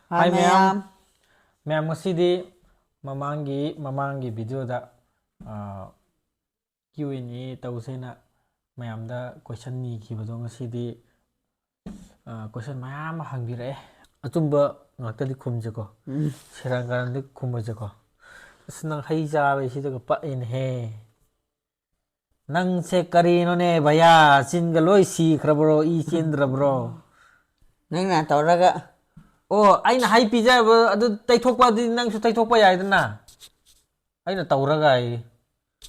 Hi ma'am. Ma'am ngasidi mamangi video da Q&A tawsena ma'am da question ni khibado ngasidi question ma'am hangbire atumba ngakta di khumje ko serang garan di khumje ko asnang hai jabe sida ko pa in he nang se karino ne bhaya chinga loi si khrabro I chendra bro nang na tawraga Oh, aina hai pizza adu taithokpa di nang su taithokpa yaidana aina tawraga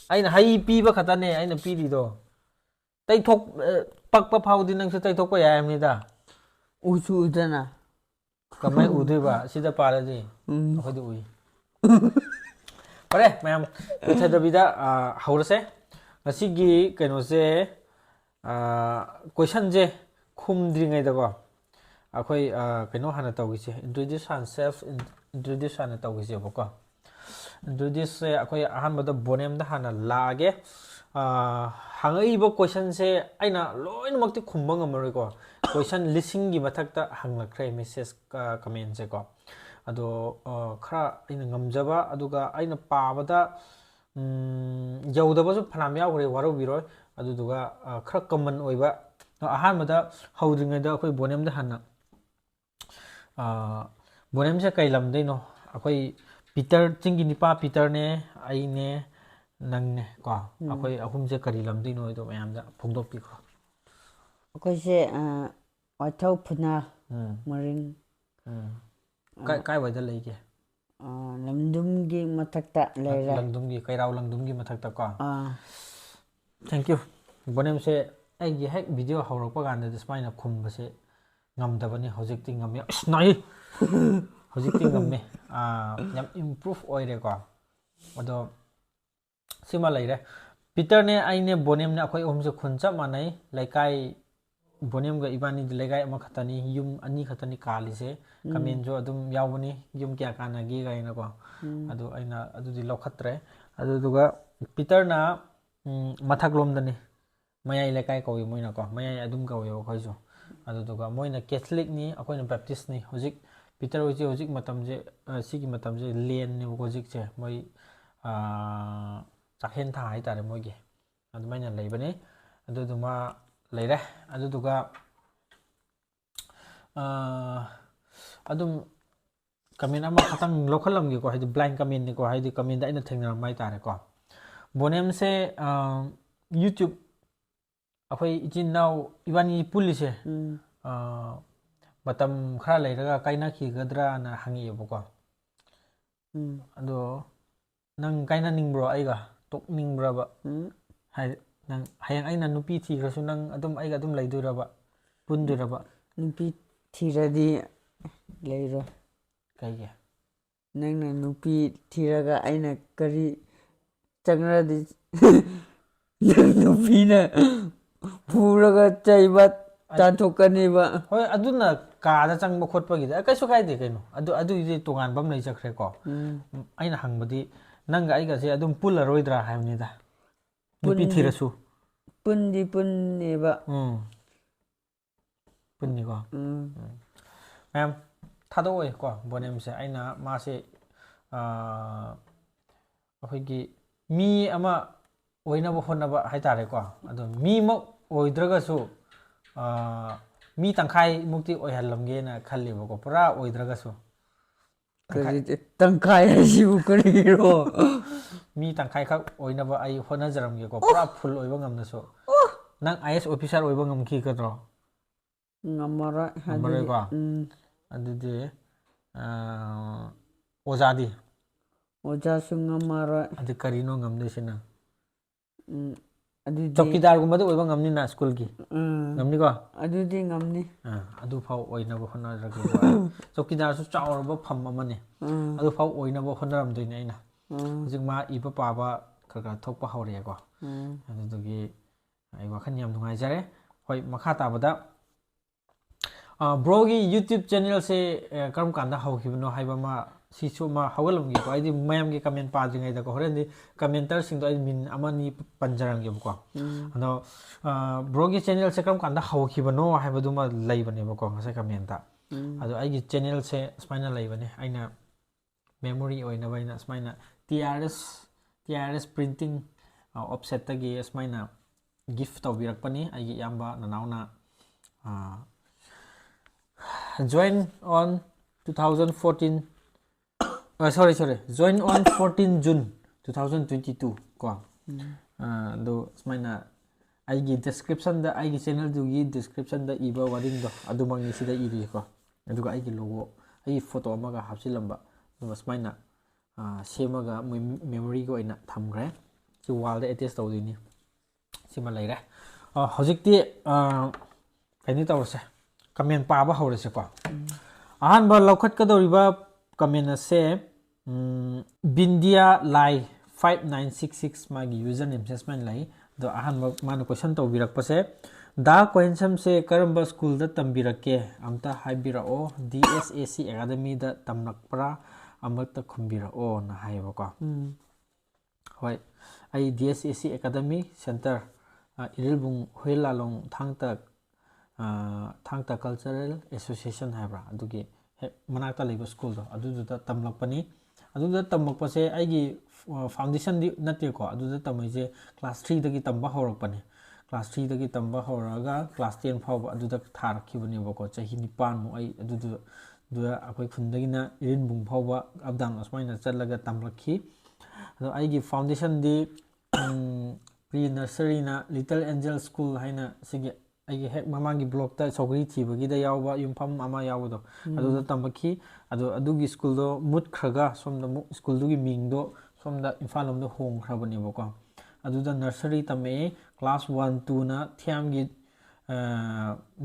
aina hai piba khatane aina piri do taithok pakpa phawdi nang su taithokpa yayamni da usu udana kamai udeba sida paradi akhodi ui pare ma'am pitha bida haurase ngasigi kaino se question je khumdringai da ko akhoi kaino hana tawgise introduce ourselves introduce hana tawgise boko introduce se akhoi ahanbada Bonium da hana lage hangai bo question se aina loin makti khumba ngamari ko question listing gi mathakta hanglakre message comment se ko ado khara aina ngamjaba aduga aina pabada jawdabasu phanam yawgre waro biroi aduduga khara common oiba ahanbada hawdringai da akhoi Bonium da hana Bonium se kai lam deino akhoi Peter chingi nipa Peter ne ai ne nang ne ko akhoi ahum se kari lam deino do mayam da phongdok pi ko ko se wathau phuna maring kai wai da leige lamdum gi mathakta leira langdum gi kairau langdum gi mathakta ko thank you Bonium se ai gi hek video hawrakpa ganda dismaina khumba se ngamdabani hojikti ngame nai hojikti ngame yam improve oire ko ado sima leire Peter ne aine Bonium ne akhoi ohum se khuncha manai laikai Bonium ga ibani di laikai ama khatani yum ani khatani kali se kamen jo adum yawbani yum kya kana gi ga ina ko ado aina adu di lokhatre adu duga Peter na mathaklom dani mayai laikai ko moina ko mayai adum ka yo khoi jo adu duga moina Catholic ni akoina Baptist ni hojik Peter hoji hojik matam je sigi matam je len ni hojik je moi chakhen tha hai tare moi ge adu maina leibani adu duma leire adu duga adum comment ama khatang lokhalam ge ko haidi blind comment ni ko haidi comment da ina thengna mai tare ko Bonium se YouTube akhoi ichin now ibani pulise matam khara leiraga kaina khigadra na hangi boko ado nang kaina ningbro aiga tok ningbra ba hai nang hayang aina nupi thi grasu nang adum aiga adum leidoiraba pundoiraba nupi thiradi leiro kaige nangna nupi thiraga aina kari changradi nupina puraga chaibat tanthokani ba hoi aduna ka da changba khotpa gi da kaisu kai de kaino adu ide tongan bam nei chakre ko aina hangbadi nanga aiga se adum pula roidra haimni da nupi thirasu pundi punneba punni ko ma'am thado oi ko Bonium se aina ma se akhoi mi ama oina bo honna ba haitare ko ado mi mok oidraga su mi tangkai mukti oihallamge na khalli bo ko pura oidraga su tangkai asibu kariro mi tangkai khak oina ba ai hona jaramge ko pura full oiba ngamna so nang IS officer oiba ngamki kadro ngamara hadi ko adu de ozadi oja sungamara adu karino ngamde sina adu chokidar gumba oiba ngamni na school gi ngamni ko adu di ngamni adu phau oina bo hona ragi chokidar su chawr bo pham amane adu phau oina bo honaram doine aina hujik ma iba paba khaka thokpa hawre ko adu dugi ai wakhan yam nungai jare hoi makha tabada bro gi YouTube channel se karam kanda hawkhibno haiba ma sisu ma hawalam gi ko aidi mayam gi comment pa jingai da ko horen di commenter sing do ai min amani panjarang gi ko ano bro gi channel se karam kanda hawkhibno haiba duma laibane ko ngasa comment ta ꯑꯗꯣ ꯑꯩꯒꯤ ꯆꯦꯅꯦꯜꯁꯦ ꯁꯨꯃꯥꯏꯅ ꯂꯩꯕꯅꯦ ꯑꯩꯅ memory ꯑꯣꯏꯅꯕ ꯑꯩꯅ ꯁꯨꯃꯥꯏꯅ TRS printing offsetꯇꯒꯤ ꯁꯨꯃꯥꯏꯅ ꯒꯤꯐ ꯇꯧꯕꯤꯔꯛꯄꯅꯤ ꯑꯩꯒꯤ ꯏꯌꯥꯝꯕ ꯅꯅꯥꯎꯅ join on 2014 join on 14 June 2022 ko do smaina aigi description da aigi channel dugi description da iba wading do adumangi sida iri ko aduga aigi logo aigi photo amaga hapsilamba do smaina semaga memory ko ina thamgre si wall da attach tawdini sima leire hojikti kaini tawse comment paaba hawrese ko ahanba lawkhat ka doriba comment ase bindia lai 5966 magi username assessment lai do ahanba manu question tawbirakpase da question se karamba school da tambirake amta haibirao DSAC academy da tamnakpra amakta khumbirao na haiba ko hoi ai DSAC academy center irilbung hoilalong thangta cultural association haibra adugi manakta leba school do aduda tamlakpani aduda tamakpase aigi foundation di nate ko aduda tamaise class 3 dagi tamba horakpani class 3 dagi tamba horaga class 10 fawba aduda tharakibani bako chahi nipan mu ai aduda akoi khundagina irinbung fawba abdang asmaina challaga tamlakhi ado aigi foundation di pre nursery na little angel school haina sigi aigi hek mamangi block ta sogri thibagi da yawba yumpham ama yawdo aduda tambakhi adugi school do mutkhraga somda school dugi mingdo somda imfalom do hongkhrabani bako aduda nursery tame class 1 2 na thiamgi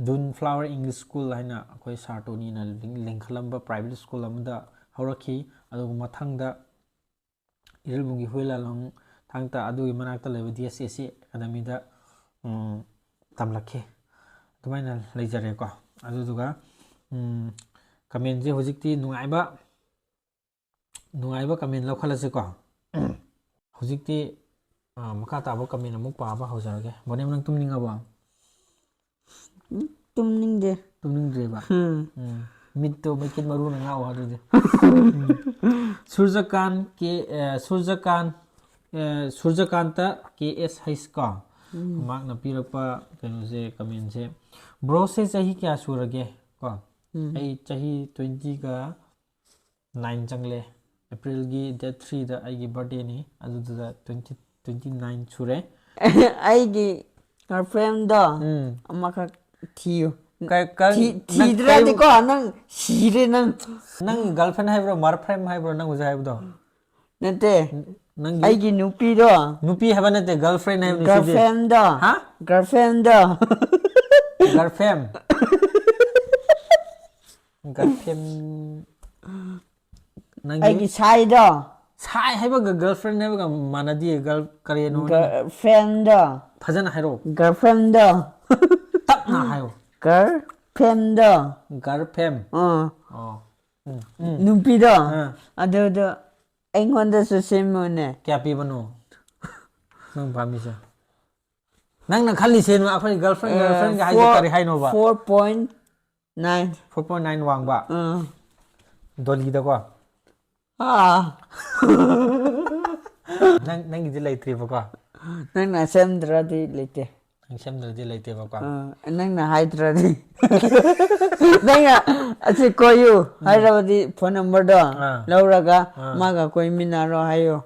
dun flower english school haina akoi sartoni na lingkhalamba private school amda haurakhi adugu mathangda irilbungi huilalong thangta adugi manakta leba DSAC academy da tamlakhi tumaina leijare ko aduduga comment je hojikti nungaiba comment lokhalase ko hojikti makha taba comment amuk paaba haujarage bonem nang tumningaba tumningde ba mitto makin maru na ngaw hadude surjakanta KS High ka mak na pirakpa kano se comment se bro se chahi kya surage ko ai chahi 20 ka 9 changle April gi date 3 da ai gi birthday ni aduda 29 sure ai gi girlfriend da amaka thiyo thidradi ko nang sire nang girlfriend haibro marfriend haibro nang uja haibdo nate ai gi nupi do nupi haba nate girlfriend haibni girlfriend da ha girlfriend da girlfriend ai gi sai da sai haiba girlfriend haiba manadi girl kareno girlfriend da phajana hairo girlfriend da tapna hayo girlfriend da girlfriend nupi da ado eingonda su semone kya pi bano nang pamisa nang na khali se no akhoi girlfriend ga hai kari hai no ba 4.9 wang ba doli da ko nang gi lai tri ba ko nang na semdra di lete nang semdra di lete ba ko nang na haidra di nang ache koyu hairabadi phone number do lauraga maga koi minaro hayo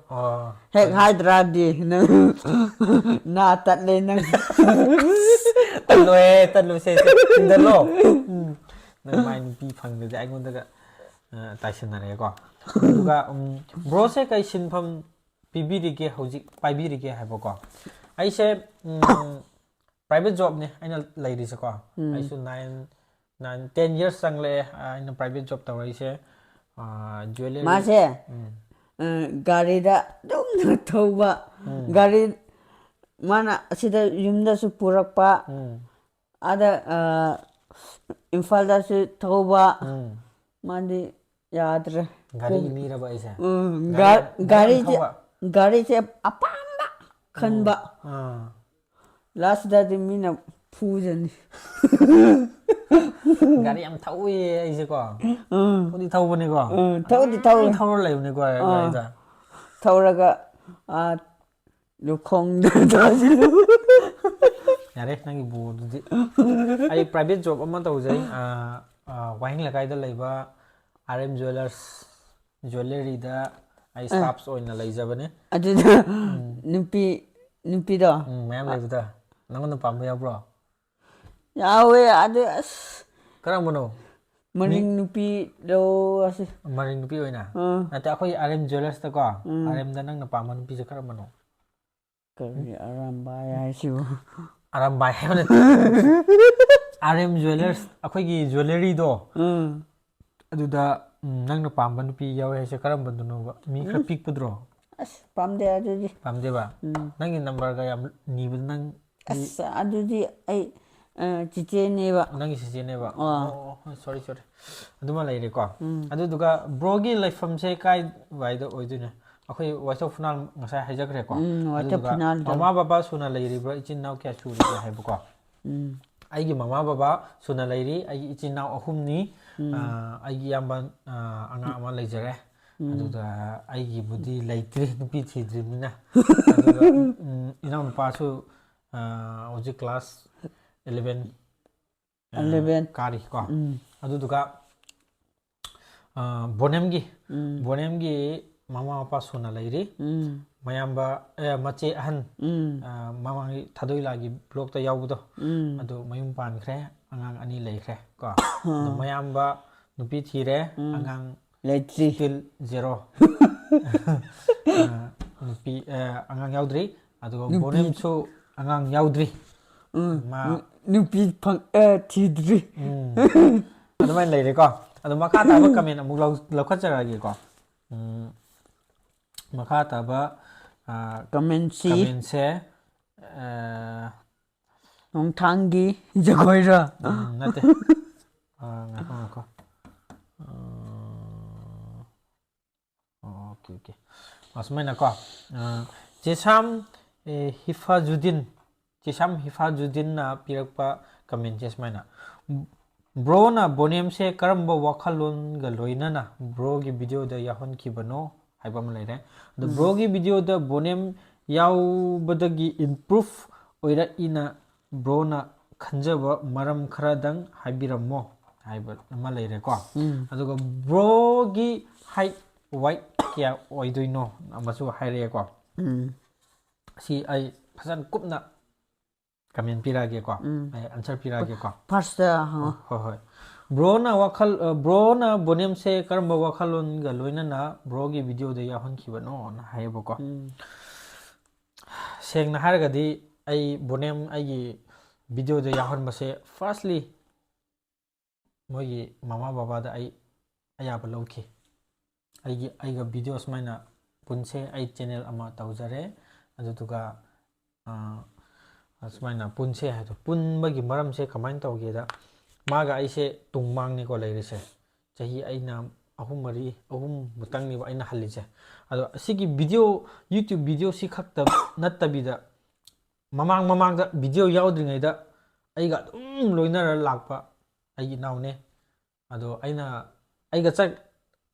hek haidra di na tatle nang talo se indalo nang mai pi phang de ai ngon da taisin na re ko duga bro se kai sinpham pibirige hojik paibirige haibo ko ai se private job ne aina lairi se ko ai su 10 years sangle aina private job tawai se jewelry ma se gari da dum thoba gari mana asida yumda su purakpa ada imphal da su thoba mandi yadre gari ni ra ba isa gari se apamba khanba last da mina 푸전이. 가리 양 타오에 이제 거. 어디 타오보니 거. 타오디 타오. 타오를 내보니 거. 가리다. 타오라가 아 루콩도 도와주고. 야래 nangi bududi. Ai private job amma tawjai wahing lakai da leiba RM Jewelers jewelry da ai staffs oina leijabane. Aduda nupi do. Mayam leibada. Nangon pamba yabro. Yawe adu Karambono. maring nupi do ase. Maring nupi oina. Ate akhoi RM Jewelers ta ko. RM da nang na pamba nupi je karambono. Kari aramba ya siu. Aram bai hai RM Jewelers akhoi jewelry do. Aduda nang na pamba nupi yawe hai se karambo duno ba. Mi khra pik pudro. As pamde adudi. Pamde ba. Nangi number ga yam ni nang As adudi ai cice ne ba. Nangi cice ne ba. Oh sorry. Aduma leire ko. Aduduga brogi laifam se kai wai do oidune. Akhoi WhatsApp final ngasai haijakre ko. WhatsApp final mama baba suna leiri ba ichin naw kya suri hai bu ko. Aigi mama baba suna leiri ai ichin naw ahum ni aigi yamba anga ama leijare. Aduda aigi budi leitri nupi thidri mina. Aduda inam pa su oji class 11 kari ko. Aduduga Bonium gi mama papa suna leiri mayamba mache ahan mama thadoi lagi blog ta yawbudo adu mayum pan khre angang ani leikhre ko mayamba nupi thire angang Letri still 0 nupi angang yaudri adu Bonium su angang yaudri ma nupi phang thidri adu mai leire ko adu makha ta ba comment amuk lokhat jaragi ko makha taba comment se mathanggi jagoira nate ngako okay asmaina ko jesam hifajudin na pirakpa comment jesmaina bro na Bonium se karamba wakhalon ga loina na bro gi video da yahon kibano haiba ma leire the bro gi video da Bonium yaw badagi improve oira ina bro na khanjaba maram khara dang haibirammo haiba ma leire ko aduga bro gi height weight kya oidoino amasu haire ko si ai phasan kupna comment pirage ko ai answer pirage ko first hoi bro na Bonium se karamba wakhalon ga loina na bro gi video da yahon kibano na haiba ko seng na harga di ai Bonium ai gi video da yahon base firstly mogi mama baba da ai ayaba lauki ai ga videos maina punse ai channel ama taujare adutuga asmaina punse ha to pun bagi maram se kamain tawge da maga aise tungmang ni ko leirise chahi aina ahum butang ni aina halise ado sigi video YouTube video si khakta natabida mamang da video yaudringai da aiga loinara lakpa ai naune ado aiga chak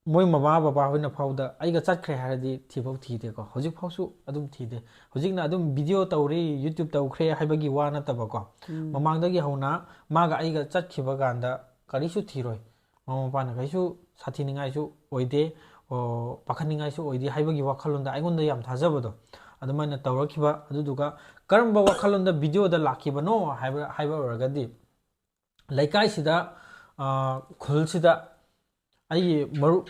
moi mama baba hoina phauda aiga chakre haradi thibau thide ko hojik phausu adum thide hojikna adum video tawri YouTube tawkhre haibagi wa na tabako mamangdagi hauna maga aiga chatkhiba ganda karisu thiroi mama pana kaisu sathiningai su oide o pakhaningai su oide haibagi wakhalonda aigonda yam thajabodo adumana tawrakhiba aduduga karamba wakhalonda video da lakhibano haiba oragadi laikai sida khul sida ai maru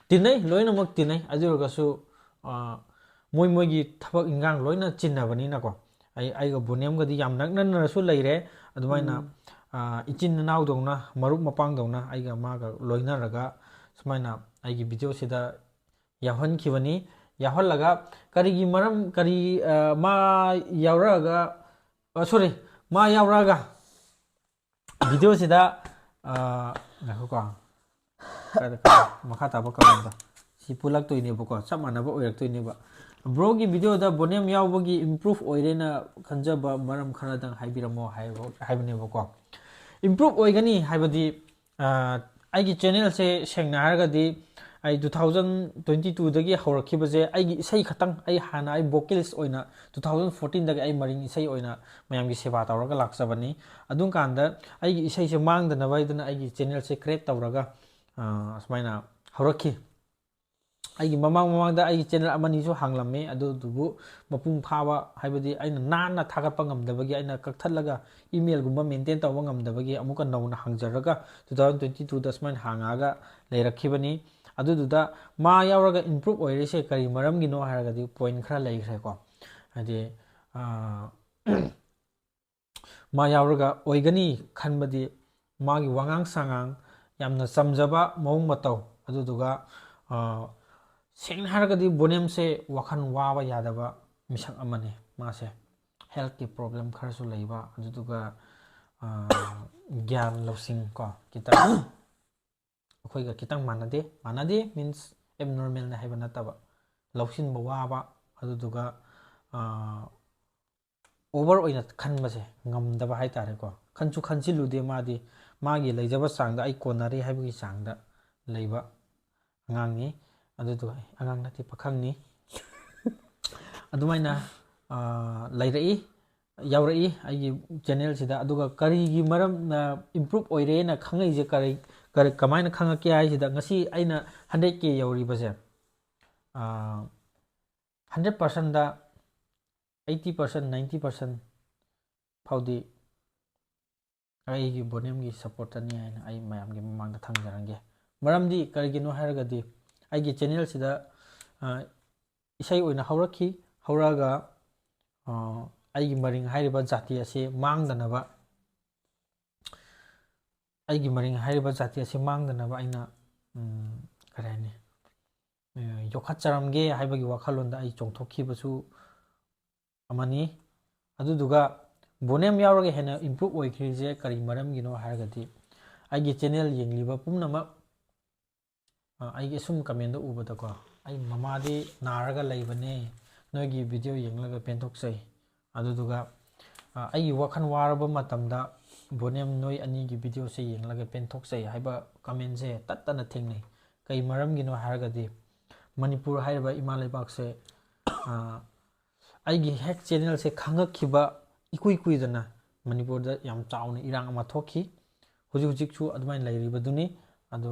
tinai loina mak tinai ajurga su moi gi thabak ingang loina chinnabani na ko ai ga Bonium ga di yam naknan su leire adumaina ichin naw dongna marup mapang dongna ai ga ma ga loina raga sumaina ai gi video sida yahon khibani yahol laga kari gi maram kari ma yawraga sorry ma yawraga video sida ngako ko makha taba comment ꯁꯤ ꯄꯨꯜꯂꯛꯇꯣꯏꯅꯦꯕꯀꯣ ꯆꯞ ꯃꯥꯟꯅꯕ ꯑꯣꯏꯔꯛꯇꯣꯏꯅꯦꯕ ꯕ꯭ꯔꯣꯒꯤ ꯚꯤꯗꯤꯑꯣꯗ ꯕꯣꯅꯤꯌꯝ ꯌꯥꯎꯕꯒꯤ improve ꯑꯣꯏꯔꯦꯅ ꯈꯟꯖꯕ ꯃꯔꯝ ꯈꯔꯗꯪ ꯍꯥꯏꯕꯤꯔꯝꯃꯣ ꯍꯥꯏꯕꯅꯦꯕꯀꯣ improve ꯑꯣꯏꯒꯅꯤ ꯍꯥꯏꯕꯗꯤ ꯑꯩꯒꯤ ꯆꯦꯅꯦꯜꯁꯦ ꯁꯦꯡꯅ ꯍꯥꯏꯔꯒꯗꯤ ꯑꯩ 2022ꯗꯒꯤ ꯍꯧꯔꯛꯈꯤꯕꯁꯦ ꯑꯩꯒꯤ ꯏꯁꯩ ꯈꯛꯇꯪ ꯑꯩ ꯍꯥꯟꯅ ꯑꯩ ꯚꯣꯀꯦꯂꯤꯁ ꯑꯣꯏꯅ 2014ꯗꯒꯤ ꯑꯩ ꯃꯔꯤꯡ ꯏꯁꯩ ꯑꯣꯏꯅ ꯃꯌꯥꯝꯒꯤ ꯁꯦꯕꯥ ꯇꯧꯔꯒ ꯂꯥꯛꯆꯕꯅꯤ ꯑꯗꯨꯝ ꯀꯥꯟꯗ ꯑꯩꯒꯤ ꯏꯁꯩꯁꯦ ꯃꯥꯡꯗꯅꯕ ꯍꯥꯏꯗꯅ ꯑꯩꯒꯤ ꯆꯦꯅꯦꯜꯁꯦ ꯀ꯭ꯔꯤꯌꯦꯠ ꯇꯧꯔꯒ ꯑꯁꯨꯃꯥꯏꯅ ꯍꯧꯔꯛꯈꯤ ꯑꯩꯒꯤ ꯃꯃꯥꯡꯗ ꯑꯩꯒꯤ ꯆꯦꯅꯦꯜ ꯑꯃꯅꯤꯁꯨ ꯍꯥꯡꯂꯝꯃꯤ ꯑꯗꯨꯗꯨꯕꯨ ꯃꯄꯨꯡ ꯐꯥꯕ ꯍꯥꯏꯕꯗꯤ ꯑꯩꯅ ナꯟꯅ ꯊꯥꯒꯠꯄ ꯉꯝꯗꯕꯒꯤ ꯑꯩꯅ ꯀꯛꯊꯠꯂꯒ ꯏꯃꯦꯜꯒꯨꯝꯕ ꯃꯦꯟꯇꯦꯟ ꯇꯧꯕ ꯉꯝꯗꯕꯒꯤ ꯑꯃꯨꯛꯀ ꯅꯧꯅ ꯍꯥꯡꯖꯔꯒ 2022ꯗ ꯁꯨꯃꯥꯏꯅ ꯍꯥꯡꯉꯛꯑꯒ ꯂꯩꯔꯛꯈꯤꯕꯅꯤ ꯑꯗꯨꯗꯨꯗ ꯃꯥ ꯌꯥꯎꯔꯒ ꯏꯝꯄ꯭ꯔꯨꯚ ꯑꯣꯏꯔꯤꯁꯦ ꯀꯔꯤ ꯃꯔꯝꯒꯤꯅꯣ ꯍꯥꯏꯔꯒꯗꯤ ꯄꯣꯏꯟ ꯈꯔ ꯂꯩꯈ꯭ꯔꯦꯀꯣ ꯍꯥꯏꯗꯤ ꯃꯥ ꯌꯥꯎꯔꯒ ꯑꯣꯏꯒꯅꯤ ꯈꯟꯕꯗꯤ ꯃꯥꯒꯤ ꯋꯥꯉꯥꯡ ꯁꯉꯥꯡ ꯌꯥꯝꯅ ꯆꯝꯖꯕ ꯃꯑꯣꯡ ꯃꯇꯧ ꯑꯗꯨꯗꯨꯒ ꯁꯦꯡꯅ ꯍꯥꯏꯔꯒꯗꯤ ꯕꯣꯅꯤꯌꯝꯁꯦ ꯋꯥꯈꯜ ꯋꯥꯕ ꯌꯥꯗꯕ ꯃꯤꯁꯛ ꯑꯃꯅꯤ ꯃꯥꯁꯦ ꯍꯦꯜꯊꯀꯤ ꯄ꯭ꯔꯣꯕ꯭ꯂꯦꯝ ꯈꯔꯁꯨ ꯂꯩꯕ ꯑꯗꯨꯗꯨꯒ ꯒ꯭ꯌꯥꯟ ꯂꯧꯁꯤꯡ ꯀꯣ ꯈꯤꯇꯪ ꯑꯩꯈꯣꯏꯒ ꯈꯤꯇꯪ ꯃꯥꯟꯅꯗꯦ ꯃꯤꯟꯁ ꯑꯦꯕꯅꯣꯔꯃꯦꯜꯅ ꯍꯥꯏꯕ ꯅꯠꯇꯕ ꯂꯧꯁꯤꯟꯕ ꯋꯥꯕ ꯑꯗꯨꯗꯨꯒ ꯑꯣꯚꯔ ꯑꯣꯏꯅ ꯈꯟꯕꯁꯦ ꯉꯝꯗꯕ ꯍꯥꯏꯇꯥꯔꯦꯀꯣ ꯈꯟꯁꯨ ꯈꯟꯖꯤꯜꯂꯨꯗꯦ ꯃꯥꯗꯤ ꯃꯥꯒꯤ ꯂꯩꯖꯕ ꯆꯥꯡꯗ ꯑꯩ ꯀꯣꯟꯅꯔꯦ ꯍꯥꯏꯕꯒꯤ ꯆꯥꯡꯗ ꯂꯩꯕ ꯑꯉꯥꯡꯅꯤ ꯑꯗꯨꯗꯨꯒ ꯑꯉꯥꯡ ꯅꯠꯇꯦ ꯄꯥꯈꯪꯅꯤ ꯑꯗꯨꯃꯥꯏꯅ ꯂꯩꯔꯛꯏ ꯌꯥꯎꯔꯛꯏ ꯑꯩꯒꯤ ꯆꯦꯅꯦꯜꯁꯤꯗ ꯑꯗꯨꯒ ꯀꯔꯤꯒꯤ ꯃꯔꯝꯅ ꯏꯝꯄ꯭ꯔꯨꯚ ꯑꯣꯏꯔꯦꯅ ꯈꯪꯉꯛꯏꯁꯦ ꯀꯃꯥꯏꯅ ꯈꯪꯉꯛꯀꯦ ꯍꯥꯏꯁꯤꯗ ꯉꯁꯤ ꯑꯩꯅ 100K ꯌꯧꯔꯤꯕꯁꯦ 100%ꯗ 80% 90% ꯐꯥꯎꯗꯤ ꯑꯩꯒꯤ ꯕꯣꯅꯤꯌꯝꯒꯤ ꯁꯞꯄꯣꯔꯠꯇꯅꯤ ꯍꯥꯏꯅ ꯑꯩ ꯃꯌꯥꯝꯒꯤ ꯃꯃꯥꯡꯗ ꯊꯝꯖꯔꯝꯒꯦ ꯃꯔꯝꯗꯤ ꯀꯔꯤꯒꯤꯅꯣ ꯍꯥꯏꯔꯒꯗꯤ ꯑꯩꯒꯤ ꯆꯦꯅꯦꯜꯁꯤꯗ ꯏꯁꯩ ꯑꯣꯏꯅ ꯍꯧꯔꯛꯑꯒ ꯑꯩꯒꯤ ꯃꯔꯤꯡ ꯍꯥꯏꯔꯤꯕ ꯖꯥꯇꯤ ꯑꯁꯤ ꯃꯥꯡꯗꯅꯕ ꯑꯩꯅ ꯀꯔꯤ ꯍꯥꯏꯅꯤ ꯌꯣꯛꯈꯠꯆꯔꯝꯒꯦ ꯍꯥꯏꯕꯒꯤ ꯋꯥꯈꯜꯂꯣꯟꯗ ꯑꯩ ꯆꯣꯡꯊꯣꯛꯈꯤꯕꯁꯨ ꯑꯃꯅꯤ ꯑꯗꯨꯗꯨꯒ ꯕꯣꯅꯤꯌꯝ ꯌꯥꯎꯔꯒ ꯍꯦꯟꯅ ꯏꯝꯄ꯭ꯔꯨꯚ ꯑꯣꯏꯈ꯭ꯔꯤꯁꯦ ꯀꯔꯤ ꯃꯔꯝꯒꯤꯅೋ ꯍꯥꯏꯔꯒꯗꯤ ꯑꯩꯒꯤ ꯆꯦꯅꯦꯜ ꯌꯦꯡꯂꯤꯕ ꯄꯨꯝꯅꯃꯛ ꯑꯩꯒꯤ ꯑꯁꯨꯝ ꯀꯃꯦꯟꯗ ꯎꯕꯗꯀꯣ ꯑꯩ ꯃꯃꯥꯗꯤ ꯅꯥꯔꯒ ꯂꯩꯕꯅꯦ ꯅꯣꯏꯒꯤ ꯚꯤꯗꯤꯑꯣ ꯌꯦꯡꯂꯒ ꯄꯦꯟꯊꯣꯛꯆꯩ ꯑꯗꯨꯗꯨꯒ ꯑꯩꯒꯤ ꯋꯥꯈꯜ ꯋꯥꯔꯕ ꯃꯇꯝꯗ ꯕꯣꯅꯤꯌꯝ ꯅꯣꯏ ꯑꯅꯤꯒꯤ ꯚꯤꯗꯤꯑꯣꯁꯦ ꯌꯦꯡꯂꯒ ꯄꯦꯟꯊꯣꯛꯆꯩ ꯍꯥꯏꯕ ꯀꯃꯦꯟꯁꯦ ꯇꯠꯇꯅ ꯊꯦꯡꯅꯩ ꯀꯩ ꯃꯔꯝꯒꯤꯅꯣ ꯍꯥꯏꯔꯒꯗꯤ ꯃꯅꯤꯄꯨꯔ ꯍꯥꯏꯔꯤꯕ ꯏꯃꯥ ꯂꯩꯕꯥꯛꯁꯦ ꯑꯩꯒꯤ ꯍꯦꯛ ꯆꯦꯅꯦꯜꯁꯦ ꯈꯪꯉꯛꯈꯤꯕ ꯏꯀꯨꯏ ꯀꯨꯏꯗꯅ ꯃꯅꯤꯄꯨꯔꯗ ꯌꯥꯝ ꯆꯥꯎꯅ ꯏꯔꯥꯡ ꯑꯃ ꯊꯣꯛꯈꯤ ꯍꯧꯖꯤꯛꯁꯨ ꯑꯗꯨꯃꯥꯏꯅ ꯂꯩꯔꯤꯕꯗꯨꯅꯤ ꯑꯗꯣ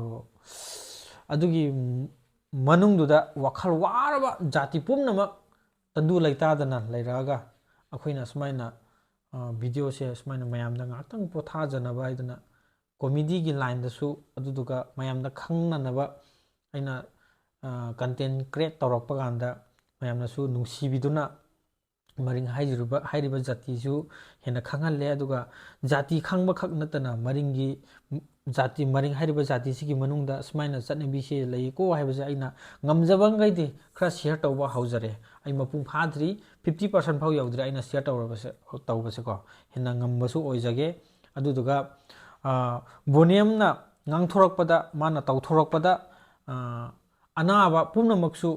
ꯑꯗꯨꯒꯤ ꯃꯅꯨꯡꯗꯨꯗ ꯋꯥꯈꯜ ꯋꯥꯔꯕ ꯖꯥꯇꯤ ꯄꯨꯝꯅꯃꯛ ꯇꯪꯗꯨ ꯂꯩꯇꯥꯗꯅ ꯂꯩꯔꯛꯑꯒ ꯑꯩꯈꯣꯏꯅ ꯁꯨꯃꯥꯏꯅ ꯚꯤꯗꯤꯑꯣꯁꯦ ꯁꯨꯃꯥꯏꯅ ꯃꯌꯥꯝꯗ ꯉꯥꯛꯇꯪ ꯄꯣꯊꯥꯖꯅꯕ ꯍꯥꯏꯗꯅ ꯀꯣꯃꯦꯗꯤꯒꯤ ꯂꯥꯏꯟꯗꯁꯨ ꯑꯗꯨꯗꯨꯒ ꯃꯌꯥꯝꯗ ꯈꯪꯅꯅꯕ ꯑꯩꯅ ꯀꯟꯇꯦꯟ ꯀ꯭रिꯌꯦꯠ ꯇꯧꯔꯛꯄ ꯀꯥꯟꯗ ꯃꯌꯥꯝꯅꯁꯨ ꯅꯨꯡꯁꯤꯕꯤꯗꯨꯅ ꯃꯔꯤꯡ ꯍꯥꯏꯔꯤꯕ ꯖꯥꯇꯤꯁꯨ ꯍꯦꯟꯅ ꯈꯪꯍꯜꯂꯦ ꯑꯗꯨꯒ ꯖꯥꯇꯤ ꯈꯪꯕꯈꯛ ꯅꯠꯇꯅ ꯃꯔꯤꯡ ꯍꯥꯏꯔꯤꯕ ꯖꯥꯇꯤꯁꯤꯒꯤ ꯃꯅꯨꯡꯗ ꯁꯨꯃꯥꯏꯅ ꯆꯠꯅꯕꯤꯁꯤ ꯂꯩꯀꯣ ꯍꯥꯏꯕꯁꯦ ꯑꯩꯅ ꯉꯝꯖꯕꯈꯩꯗꯤ ꯈꯔ ꯁꯤꯌꯔ ꯇꯧꯕ ꯍꯧꯖꯔꯦ ꯑꯩ ꯃꯄꯨꯡ ꯐꯥꯗ꯭ꯔꯤ 50% ꯐꯥꯎ ꯌꯧꯗ꯭ꯔꯤ ꯑꯩꯅ ꯁꯤꯌꯔ ꯇꯧꯕꯁꯦꯀꯣ ꯍꯦꯟꯅ ꯉꯝꯕꯁꯨ ꯑꯣꯏꯖꯒꯦ ꯑꯗꯨꯗꯨꯒ ꯕꯣꯅꯤꯌꯝꯅ ꯉꯥꯡꯊꯣꯔꯛꯄꯗ ꯃꯥꯅ ꯇꯧꯊꯣꯔꯛꯄꯗ ꯑꯅꯥꯕ ꯄꯨꯝꯅꯃꯛꯁꯨ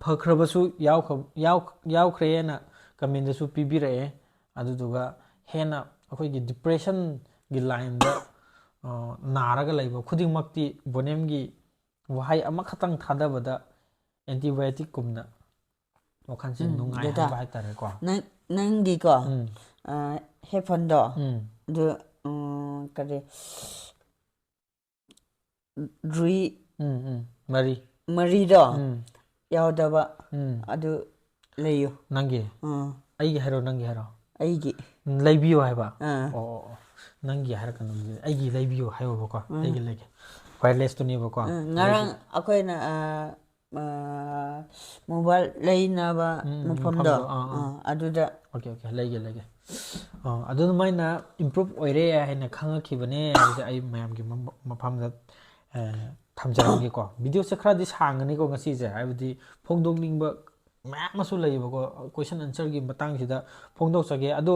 ꯐꯈ꯭ꯔꯕꯁꯨ ꯌꯥꯎꯈ꯭ꯔꯦꯅ ꯀꯃꯦꯟꯗꯁꯨ ꯄꯤꯕꯤꯔꯛꯑꯦ ꯑꯗꯨꯗꯨꯒ ꯍꯦꯟꯅ ꯑꯩꯈꯣꯏꯒꯤ ꯗꯤꯄ꯭ꯔꯦꯁꯟꯒꯤ ꯂꯥꯏꯟꯗ ꯅꯥꯔꯒ ꯂꯩꯕ ꯈꯨꯗꯤꯡꯃꯛꯇꯤ ꯕꯣꯅꯤꯌꯝꯒꯤ ꯋꯥꯍꯩ ꯑꯃꯈꯛꯇꯪ ꯊꯥꯗꯕꯗ ꯑꯦꯟꯇꯤꯕꯥꯌꯣꯇꯤꯛꯀꯨꯝꯅ ꯋꯥꯈꯜꯁꯦ ꯅꯨꯡꯉꯥꯏꯍꯟꯕ ꯍꯥꯏꯇꯥꯔꯦꯀꯣ ꯅꯪꯒꯤꯀꯣ ꯍꯦꯗꯐꯣꯟꯗꯣ ꯑꯗꯨ ꯀꯔꯤ ꯃꯔꯤꯗꯣ ꯌꯥꯎꯗꯕ ꯑꯗꯨ ꯂꯩꯌꯨ ꯅꯪꯒꯤ ꯑꯩꯒꯤ ꯍꯥꯏꯔꯣ ꯅꯪꯒꯤ ꯍꯥꯏꯔꯣ ꯑꯩꯒꯤ ꯂꯩꯕꯤꯌꯣ ꯍꯥꯏꯕ ꯑꯣ ꯅꯪꯒꯤ ꯍꯥꯏꯔꯛꯀꯅꯨ ꯑꯩꯒꯤ ꯂꯩꯕꯤꯌꯣ ꯍꯥꯏꯌꯣꯕꯀꯣ ꯂꯩꯒꯦ ꯋꯥꯌꯔꯂꯦꯁꯇꯨꯅꯦꯕꯀꯣ ꯉꯔꯥꯡ ꯑꯩꯈꯣꯏꯅ ꯃꯣꯕꯥꯏꯜ ꯂꯩꯅꯕ ꯃꯐꯝꯗꯣ ꯑꯗꯨꯗ ꯑꯣꯀꯦ ꯂꯩꯒꯦ ꯑꯗꯨꯃꯥꯏꯅ ꯏꯝꯄ꯭ꯔꯨꯚ ꯑꯣꯏꯔꯦ ꯍꯥꯏꯅ ꯈꯪꯉꯛꯈꯤꯕꯅꯦ ꯍꯥꯏꯕꯁꯦ ꯑꯩ ꯃꯌꯥꯝꯒꯤ ꯃꯐꯝꯗ ꯊꯝꯖꯔꯝꯒꯦꯀꯣ ꯚꯤꯗꯤꯑꯣꯁꯦ ꯈꯔꯗꯤ ꯁꯥꯡꯒꯅꯤꯀꯣ ꯉꯁꯤꯁꯦ ꯍꯥꯏꯕꯗꯤ ꯐꯣꯡꯗꯣꯛꯅꯤꯡꯕ ꯃꯌꯥꯝ ꯑꯃꯁꯨ ꯂꯩꯌꯦꯕꯀꯣ ꯀꯣꯏꯁꯟ ꯑꯟꯁꯔꯒꯤ ꯃꯇꯥꯡꯁꯤꯗ ꯐꯣꯡꯗꯣꯛꯆꯒꯦ ꯑꯗꯣ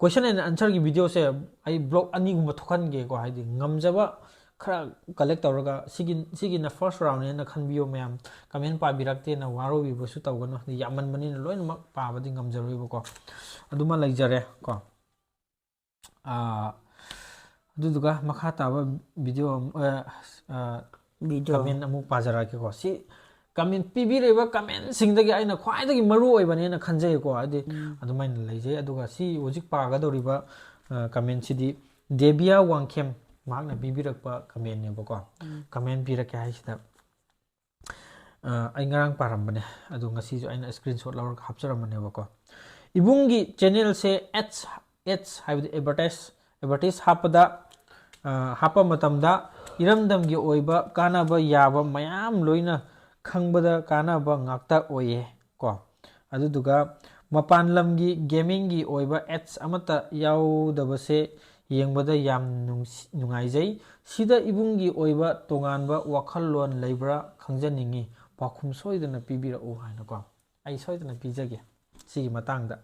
ꯀꯣꯏꯁꯟ ꯑꯦꯟ ꯑꯟꯁꯔꯒꯤ ꯚꯤꯗꯤꯑꯣꯁꯦ ꯑꯩ ꯕ꯭ꯂꯣꯛ 2ꯒꯨꯝꯕ ꯊꯣꯛꯍꯟꯒꯦꯀꯣ ꯍꯥꯏꯗꯤ ꯉꯝꯖꯕ khara collect tawraga sigina first round ne na khanbiyo mayam comment pabirakte na waro bi bosu tawgano yaman manina loina mak pabadi ngamjaroibo ko aduma laijare ko aduduga makha taba video comment amuk pajara ke ko si comment pibireba comment singdagi aina khwaidagi maru oibane na khanjay ko adi adumaina laijay aduga si hojik pagadoriba comment sidi Debia Wangkem magna bibirakpa comment ne bako comment birake haisida ai ngarang parambane adu ngasi jo aina screenshot lawar hapcharamane bako ibungi channel se ads haibdi advertise hapada hapa matamda iramdamgi oiba kanaba yaba mayam loina khangbada kanaba ngakta oye ko aduduga mapan lamgi gaming gi oiba ads amata yaudabase yengbada yam nungaijai sida ibungi oiba tonganba wakhallon leibra khangjaningi pakhum soidana pibira o haina ko ai soidana pijage sigi matangda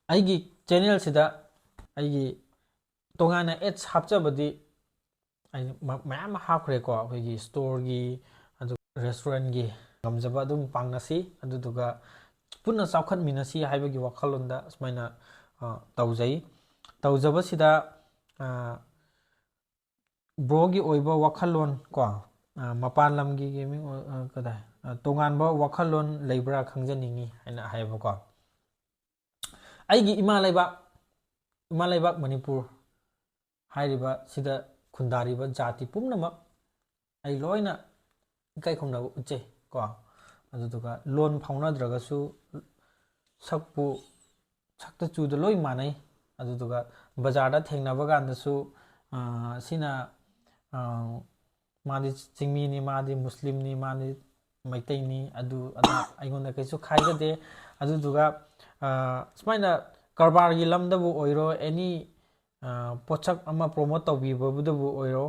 aigi channel sida aigi tongana ads hapchabadi ai mayam hapkhre ko aigi store gi adu restaurant gi gamjaba dum pangnasi aduduga punna saukhat minasi haibagi wakhallonda smaina tawjai tawjaba sida brogi oiba wakhallon ko mapan lamgi gaming kada tonganba wakhallon leibra khangjaningi haina haiba ko aigi ima laibak manipur hairiba sida khundariba jati pumnamak ai loina kai khomna uche ko aduduga loan phaunadragasu sakta chuda loi manai aduduga bazarda thengnaba gandasu sina madi chingmi ni madi muslim ni madi maitai ni aingonda kaisu khaigade aduduga smaina karbar gi lamdabu oiro any pochak ama promote tawbibabudabu oiro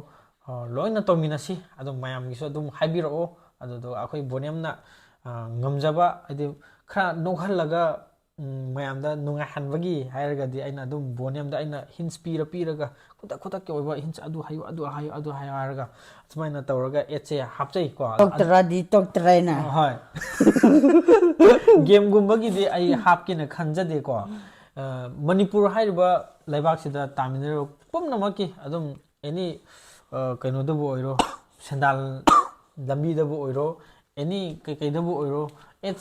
loina tominasi adum mayam gisu adum haibiro adudo akhoi Bonium na ngamjaba adi khara nokhallaga mayamda nungahanbagi hairagadi aina adum Bonium da aina hints piraga kutak ke oiba hints adu hayo haraga smaina tawraga etche hapchai ko toktraina hoi game gumbagi di ai hapkina khanjade ko Manipur hairiba laibak sida taminero pumnamaki adum any kainodabu oiro sandal lambidabu oiro any kaidabu oiro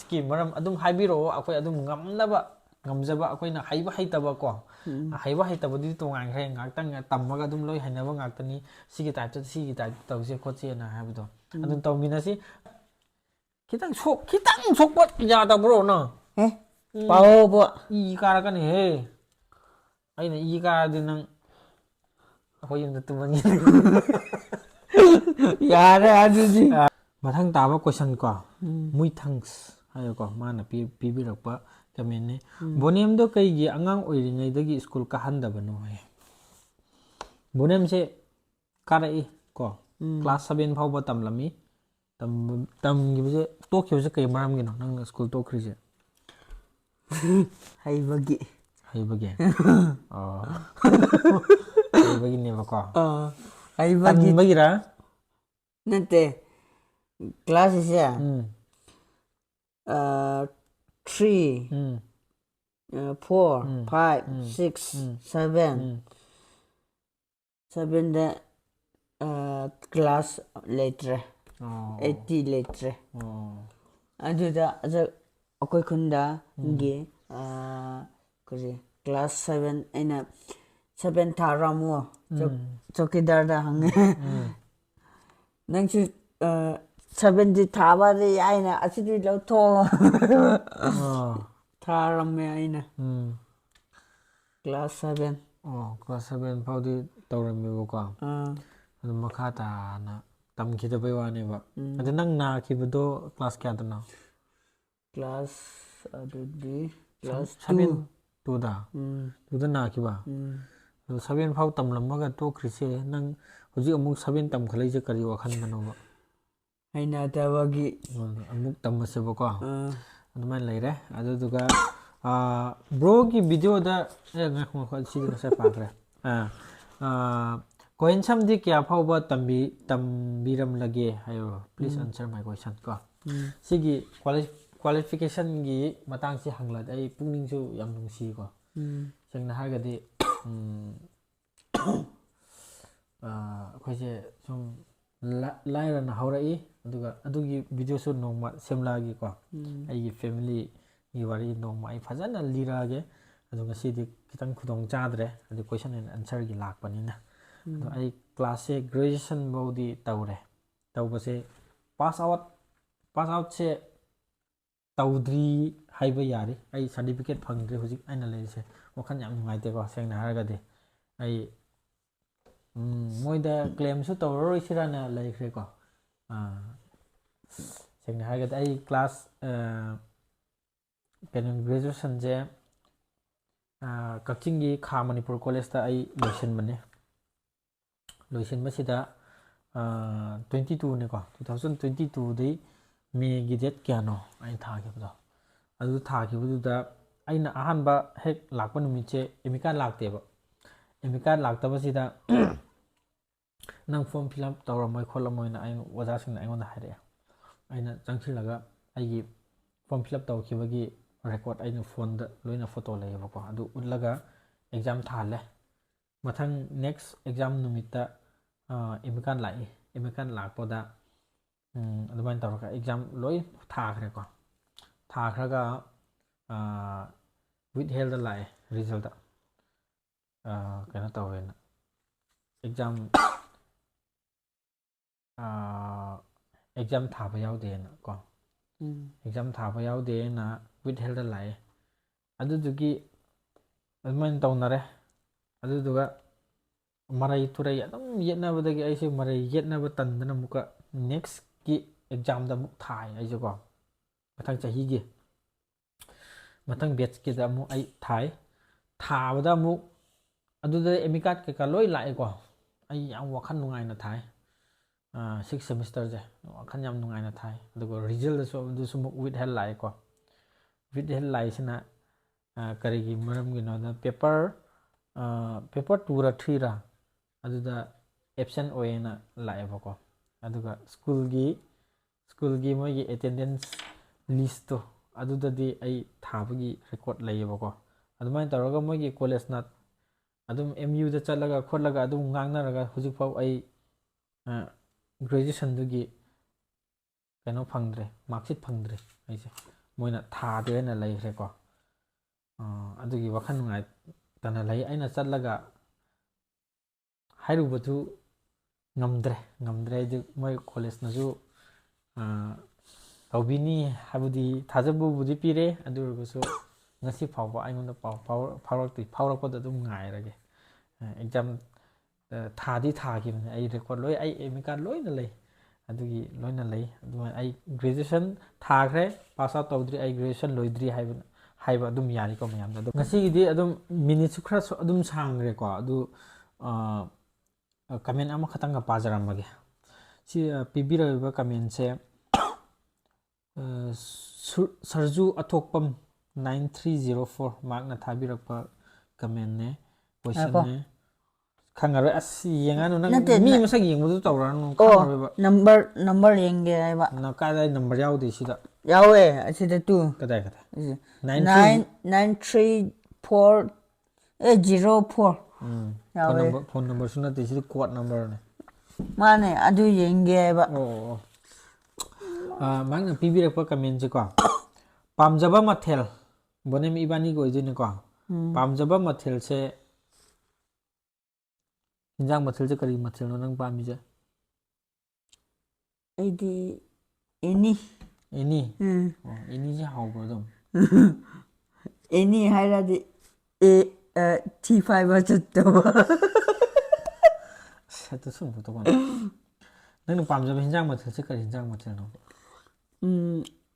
ki maram adum haibiro akhoi adum ngamjaba akhoi na haiba haitaba ko haiba haitaba di tongang khre ngaktang tammaga adum loi hainaba ngaktani sigi type tawse khotse na haibdo adum tawminasi kitang sokpat yada bro na pao bo I karakan he aina I karadi nang akhoi yumda tumani yare aduji mathang taba question ko mui thanks hayo ko mana pibirakpa comment ne Bonium do kai gi angang oiringai dagi school ka handabano he Bonium se karai ko class 7 phawba tamlami tam gi je tokyo je kai maram gi no nang school tokri je haibagi haibagi ne ba ko haibagi bagira nante class is 3 4 5 6 7 the class later 80 later aduda akoi khunda ge class 7 aina 7 tharamo chokidar da hange nangchu 70 thaba de aina asidi lo to tharame aina class 7 class 7 phawdi tawrami ko adum makha ta na tamkhida bai wane ba adu nang na khibado class kya dana class adudi class 2 da na khiba 7 phaw tamlamaga to khrise nang hoji amuk 7 tam khalai je kari wakhan bano ba aina tawagi amuk tamase ba ko adumai leire aduduga bro ki video da ngakho si na sa pakre Coin samdi kya phauba tambiram lage hayo. Please answer my question ko. Sigi qualification gi matang si hanglad ay pungning su yam nungsi ko. Seng na hargadi khoise sum laira na haurai aduga adugi video su nongma semla gi ko. Ai family gi wari nongma ai phajana lira ge aduga sidi kitang khudong chadre adu question and answer gi lakpanina. ado ai class se graduation bodi tawre tawbase pass out se tawdri haiba yari ai certificate phangdre hujik aina leise wakhan yam nungai te ko sengna haragade ai moida claim su tawroi sirana leikre ko sengna haragade ai class graduation je Kakching gi Kha Manipur College ta ai loisin bane loisin masida 22 ne ko 2022 dei May gi date kya no ai tha gi bdo adu tha gi budu da aina ahanba hek lakpa numiche emika lakte ba emika lakta basida nang form fill up tawramoi kholamoi na ai waja sing na aingon haire aina changchilaga ai gi form fill up tawkhibagi record aina phone da loina photo leyeba ko adu utlaga exam thale mathang next exam numita emikan lakpoda adumain tawraka exam loi thakre ko thakraga with held lai result da kana tawena exam exam thaba yaude na ko exam thaba yaude na with held lai adudugi adumain tawnare aduduga marai turai adum yetnabadagi aise marai yetnaba tandana muka next ki exam da muk thai aise ko mathang chahi gi mathang batch ki da mu ai thai thabada mu aduda emikat ke ka loi lai ko ai yam wakhan nungai na thai 6 semester je wakhan yam nungai na thai adugo result so du sum with hell lai ko with hell lai sina karigi maram gi no da paper 2 ra 3 ra aduda absent oena lai ba ko aduga school gi moi gi attendance list to aduda di ai thabagi record laiba ko adumain taraga moi gi college na adum MU da chalaga kholaga adum ngangna raga hujik pau ai graduation du gi kano phangdre marksheet phangdre aise moina thade na laire ko adugi wakhan ngai tana lai aina chalaga hairubatu ngamdre du moi college na ju tawbini habudi thajabu budi pire adurgusu ngasi phawba aingonda phawrakpa da dum ngai rage exam thadi thagi ai record loi ai emika loi na lei adugi loi na lei aduma ai graduation thagre pass out tawdri ai graduation loidri haiba adum yari ko mayam da ngasi gi adum minute su khra adum sangre ko adu comment ama khatang ga pajaramage si pibiraba comment se Sarju Athokpam 9304 magna thabirakpa comment ne question ne khangaro asi yenganu nang mi masak yengmudu tawranu khangaro number yenge ai ba na ka dai number yaudi sida yawe asida tu kada 934804 phone number suna te sida code number ne mane adu yenge ai ba magna pibirakpa comment je ko pamjaba mathel bonem ibani go ijine ko pamjaba mathel se injang mathel je kari mathel no nang pami je aidi any je haw bro dum any hairadi T5 chatto satu sum to ko nang pamjaba injang mathel se kari injang mathel no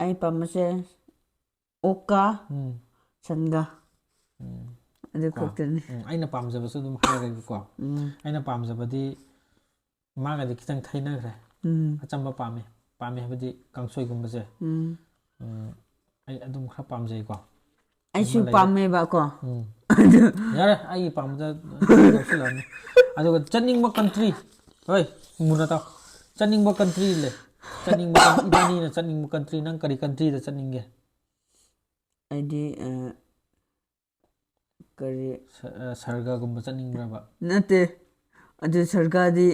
ai pamase oka sanga adu koktani aina pamjaba su dum hairagi ko aina pamjabadi maga di kitang thaina gre achamba pame habadi kangsoi gumba je ai adum khra pamjai ko ai su pame ba ko yare ai pamja silani aduga chaningba country oi muna ta chaningba country le chaningba ibani na chaningba country nang kari country da chaninge aidi kari sarga gumba chaningba ba nate adu sarga di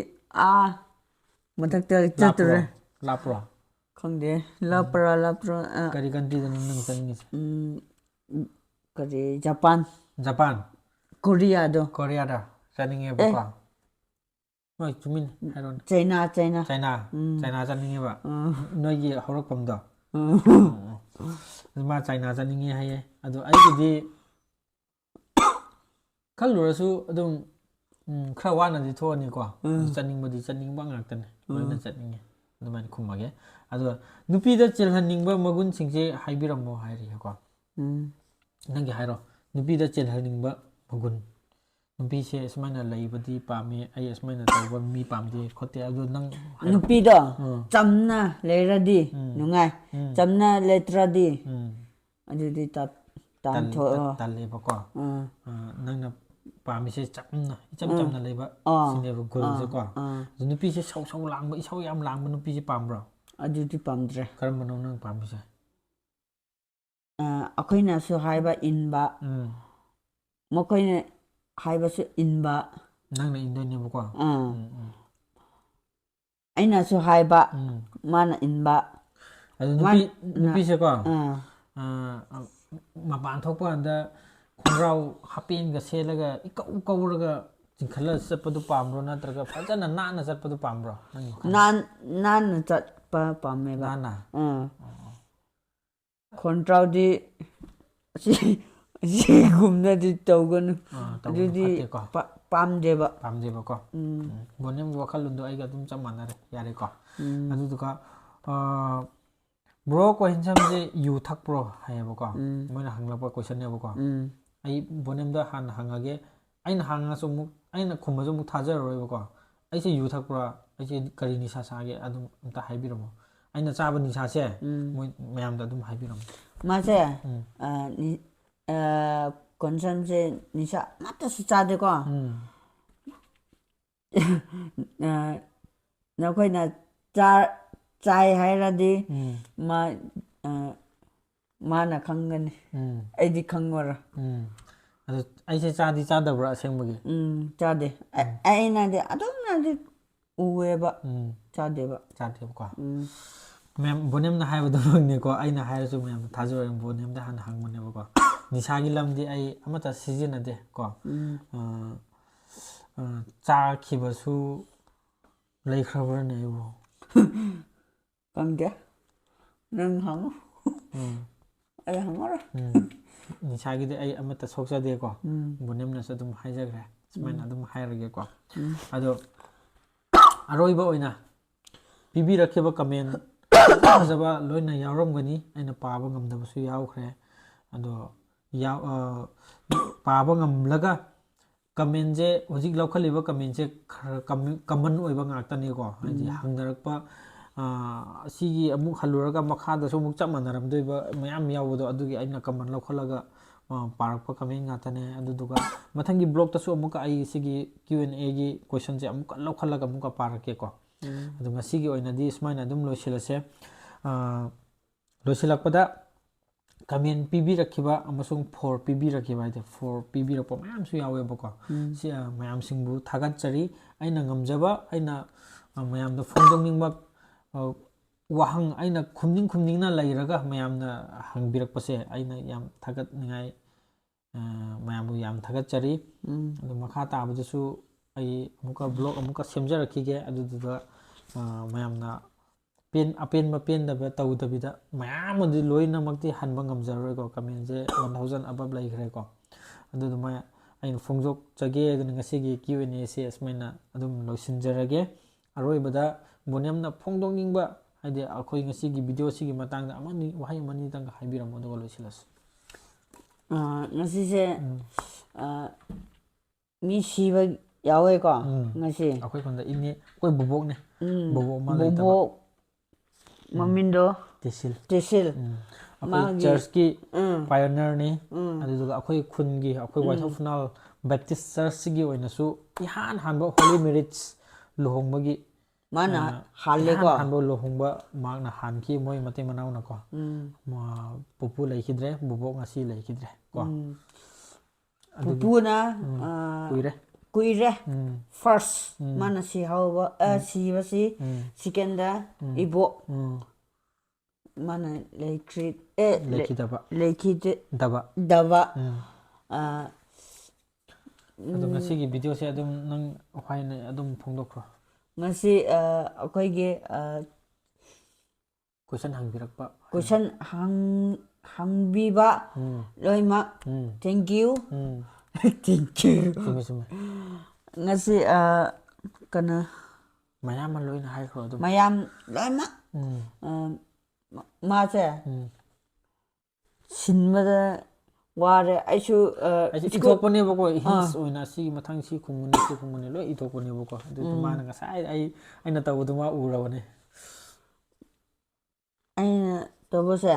mathakta chature lapro khangde lapra kari country da nang chaninge kari Japan Korea da chaninge ba ka oi chumin haron China chaninge ba noi gi horok pam da ma China chaninge haye adu ai gi kalurasu adum khra wana di thoni ko chaningba ngaktan loina chaninge adumani khumage adu nupi da chelhaningba magun singje haibiramo hairi ko nangi hairo nupi da chelhaningba magun nupi se smaina laibadi pame ai smaina tawba mi pamde khote adu nang nupi da chamna leiradi nungai chamna letradi adu di tan tho talle ba ko nangna pamise chamna leba sineba golse ko nupi se sau langba isau yam langba nupi se pambro adu di pamdre karam nang pamise akoina su haiba inba mokoina haiba su inba nangna indone ba ko aina su haiba mana inba adu nupi se ko mapan thokpa anda khungrau hapin ga selaga ikau ga jingkhala satpadu pamro natraga fajana nana satpadu pamro nan chatpa pamme ba nana khungrau di si gumna di tawgan di pamde ba ko bonem wakhal lundo ai ga dum chamanare yare ko adu duka bro ko hinsam je yu thak pro hai ba ko moina hangla pa question ne ba ko ai bonem da han hangage aina hanga so mu aina khumma so mu thajar roi ba ko ai se yu thak pro ai se kari ni sa ge adum amta haibiramo aina chaba ni sa se moi mayam da dum haibiramo ma se ni concern se ni sa mata su cha de ko na koi na chai hairadi mana khangani aidi khangwara adu ai se chadabra asengmagi chade aina de adum na de uweba chade ko mem bonem na haiba do ne ko aina haisu mem thajor bonem da han hangmone ko nisagi lamdi ai amata sijina de ko cha khibasu leikhrabar ne bo Kangge nang hang ai hangora nisagi de ai amata soksa de ko bonem na sadum haijagre smain adum hairage ko ado aroiba oina pibi rakheba comment jaba loina yarom gani aina paaba ngamdaba su yawkhre ado paaba ngamlaga comment je hojik laukhaliba comment je common oiba ngaktani ko haji hangdarakpa sigi amuk haluraga makhada so muk chamanaram doiba mayam yawdo adugi aina common laukhalaga parakpa comment ngatane aduduga mathanggi blog ta so amuk ai sigi Q&A gi question je amuk laukhalaga amuk parake ko adunga sigi oina di smaina dum loisilase loisilakpada comment pibi rakhiba amasung for pibi rakhiba ide for pibi rakpa mayam su yawe bako si mayam singbu thagat chari aina ngamjaba aina mayam da phongdongning wahang aina khumning na lairaga mayam na hangbirakpase aina yam thagat ningai mayam bu yam thagat chari adu makha tabusu ai amuka blog amuka semjarakhige adududa mayam na apen da tawdabida mayam adi loina makti hanba ngamjaroi ko comment je 1000 above laikhre ko adu ma ain phongjok chage adun ngasigi Q&A se asmaina adum loisinjarage aroibada bonem na phongdongningba haide akhoi ngasigi video sigi matang da amani wahai mani tang haibiramo do loisilas ngasi se mi siba yawe ko ngasi akhoi konda ini koi bobok ne bobok ma lai bobok mamindo tesil akhoi church ki pioneer ni aduga akhoi khun gi akhoi white of nal Baptist Church gi oina su ihan hanbo Holy Marriage luhongbagi mana halle ko hanbo luhongba magna hanki moi mate manau na ko ma pupu laikidre bubo ngasi laikidre ko pupu na kuire first mana si hawa si basi second da ibo mana laikid daba adum ngasi gi video se adum nang hwaina adum phongdokro ngasi akoige question hangbirakpa question hangbiba loima thank you thank you ngasi kana mayam loina haikro adum mayam loima ma se sinmada ware aishu itokpone bako his oina si mathang si khumuni lo itokpone bako adu mana nga sai aina tabudu ma urabane aina tobose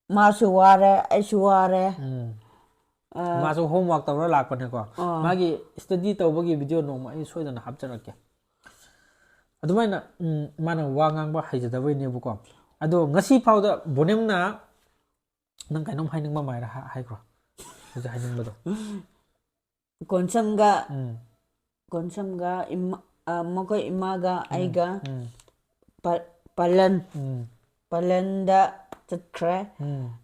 masu ware aishu ware masu homework tawra lakpane ko magi study tawbagi video no ma soidana hapcharake adumaina mana wangang ba haijadabai ne bako ado ngasi phawda Bonium na nang kainom haining ma maira haikro ja haining bado konsamga makoi imaga aiga palanda chakre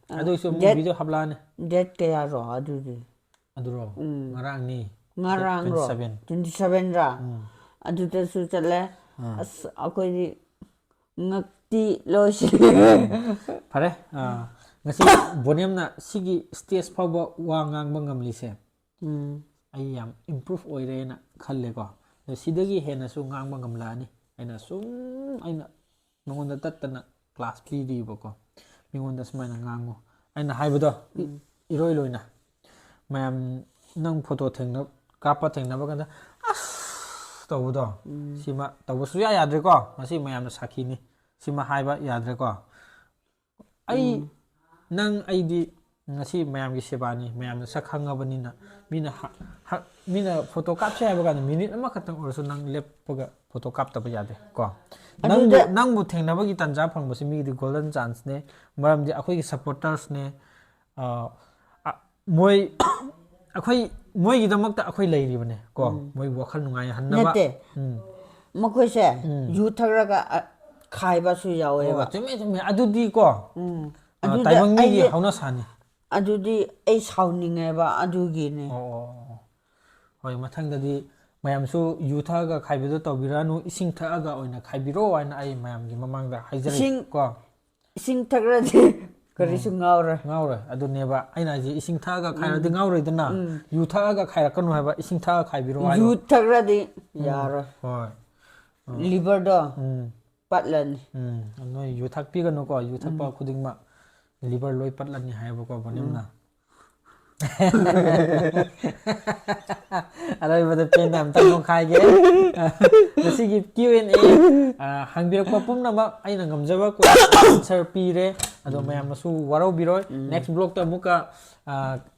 adu isu video hablane date kaya ro aduro ngarang ro 27 ra adu ta su chale as akoi ngakti losi pare ngasi Bonium na sigi stage phawba wa ngang ngamli se ai yam improve oire na khalle ko sidagi hena su ngang ngamla ni aina sum aina nongonda tattana class pd bako mingonda smaina ngango aina haibodo iroi loina mayam nang photo thengna kapa thengna baganda tawudo sima tawusu ya yadre ko ngasi mayam sakhi ni sima haiba yadre ko ai nang aidi ngasi mayam gi sebani mayam sakhangabani na mina photo capture haiba kan minute ama khatang orso nang leppaga photo cap ta yade ko nang bu thengna bagi tanja phangbosi mi di golden chance ne maram di akhoi gi supporters ne moi akhoi moi gi damakta akhoi leiri bane ko moi wakhal nungai hannaba makoi se yu thagraga khaiba su yawe ba cheme adudi ko taibang mi gi hauna sani adudi ai sauninge ba adugi ne hoi mathang dadi mayam su yu thaga khaibido tawbiranu ising thaga oina khaibiro waina ai mayam gi mamang da haijari ko ising thagra de kari su ngaura adu neba aina ji ising thaga khaira de ngaura idana yu thaga khaira kanu haba ising thaga khaibiro waina yu thagra de yara hoi liver do patlan noi yu thak pi ganu ko yu thak pa khuding ma liver loi patlan ni haibo ko Bonium na alai bada pen nam ta no khai ge nasi gi Q&A hangbirak pa pum na ma aina ngamjaba ko answer pi re ado mayam su warau biroi next block ta muka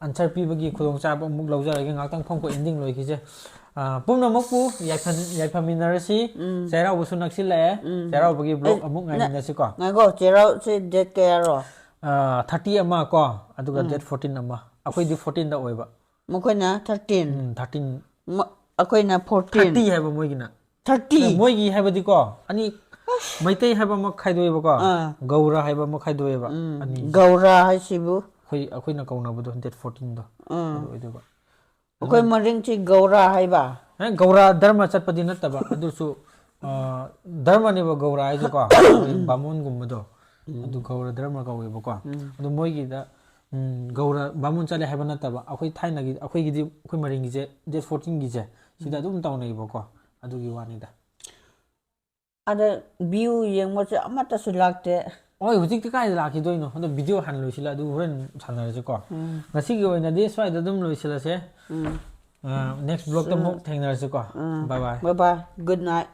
answer pi bagi khudong cha muk lawjar ge ngak tang phom ko ending loi khije pum na mokpu yaifaminarasi cherau bu sunak sile cherau bagi block amuk ngaiminnasi ko ngago cherau se date kaya ro 30 ama ko aduga date 14 ama akhoi di 14 da oiba mokoina 13 13 akoina 14 30 haiba moigina 30 moigi haiba di ko ani maitai haiba ma khaidoiba ko gaura haiba ma khaidoiba ani gaura haisibu akhoi na kauna bu date 14 do oidoba akhoi maring chi gaura haiba gaura dharma chatpadi nattaba adusu dharma ne ba gaura haijo ko bamun gumdo adu gaura dharma kaweba ko adu moigi da gaura bamun chale haiba nattaba akhoi thaina gi akhoi gi akhoi maring gi je date 14 gi je sida dum tawnai ba ko adu gi wani da ada view yengmo cha amata su lakte oi hujik ti kai lakhi doino adu video han loisila adu horen sanare je ko ngasi gi oina de swai da dum loisila se next blog ta mok thengnar se ko bye bye good night